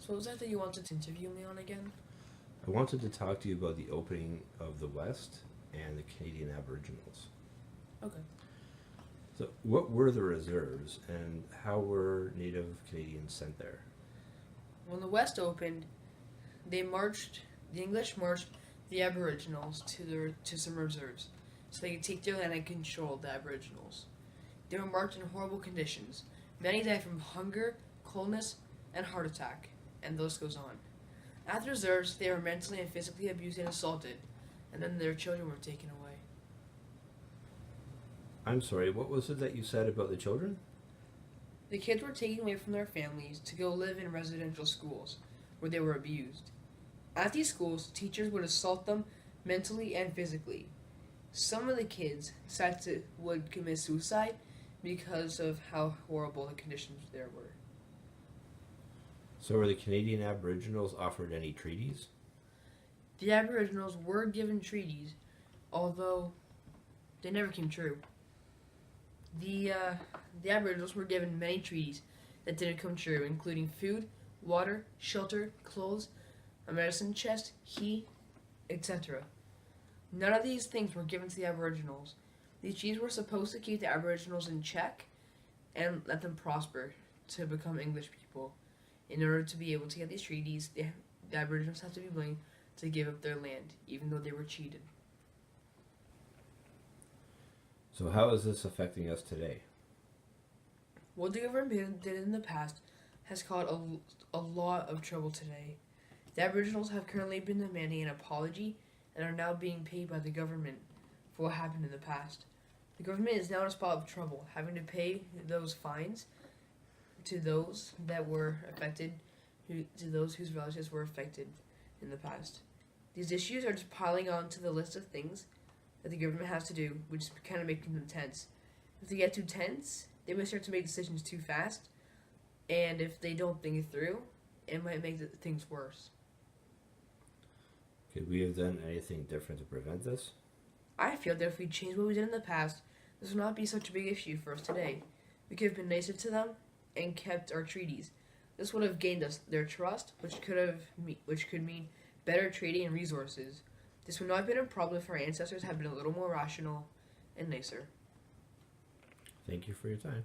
So what was that you wanted to interview me on again? I wanted to talk to you about the opening of the West and the Canadian Aboriginals. Okay. So, what were the reserves and how were Native Canadians sent there? When the West opened, the English marched the Aboriginals to some reserves, so they could take their land and control the Aboriginals. They were marched in horrible conditions. Many died from hunger, coldness, and heart attack, and the list goes on. At the reserves, they were mentally and physically abused and assaulted, and then their children were taken away. I'm sorry, what was it that you said about the children? The kids were taken away from their families to go live in residential schools, where they were abused. At these schools, teachers would assault them mentally and physically. Some of the kids would commit suicide because of how horrible the conditions there were. So, were the Canadian Aboriginals offered any treaties? The Aboriginals were given treaties, although they never came true. The Aboriginals were given many treaties that didn't come true, including food, water, shelter, clothes, a medicine chest, heat, etc. None of these things were given to the Aboriginals. These treaties were supposed to keep the Aboriginals in check and let them prosper to become English people. In order to be able to get these treaties, the Aboriginals have to be willing to give up their land, even though they were cheated. So, how is this affecting us today? What the government did in the past has caused a lot of trouble today. The Aboriginals have currently been demanding an apology and are now being paid by the government for what happened in the past. The government is now in a spot of trouble, having to pay those fines to those that were affected, to those whose relatives were affected in the past. These issues are just piling on to the list of things that the government has to do, which is kind of making them tense. If they get too tense, they may start to make decisions too fast, and if they don't think it through, it might make things worse. Could we have done anything different to prevent this? I feel that if we changed what we did in the past, this would not be such a big issue for us today. We could have been nicer to them and kept our treaties. This would have gained us their trust, which could mean better trading and resources. This would not have been a problem if our ancestors had been a little more rational and nicer. Thank you for your time.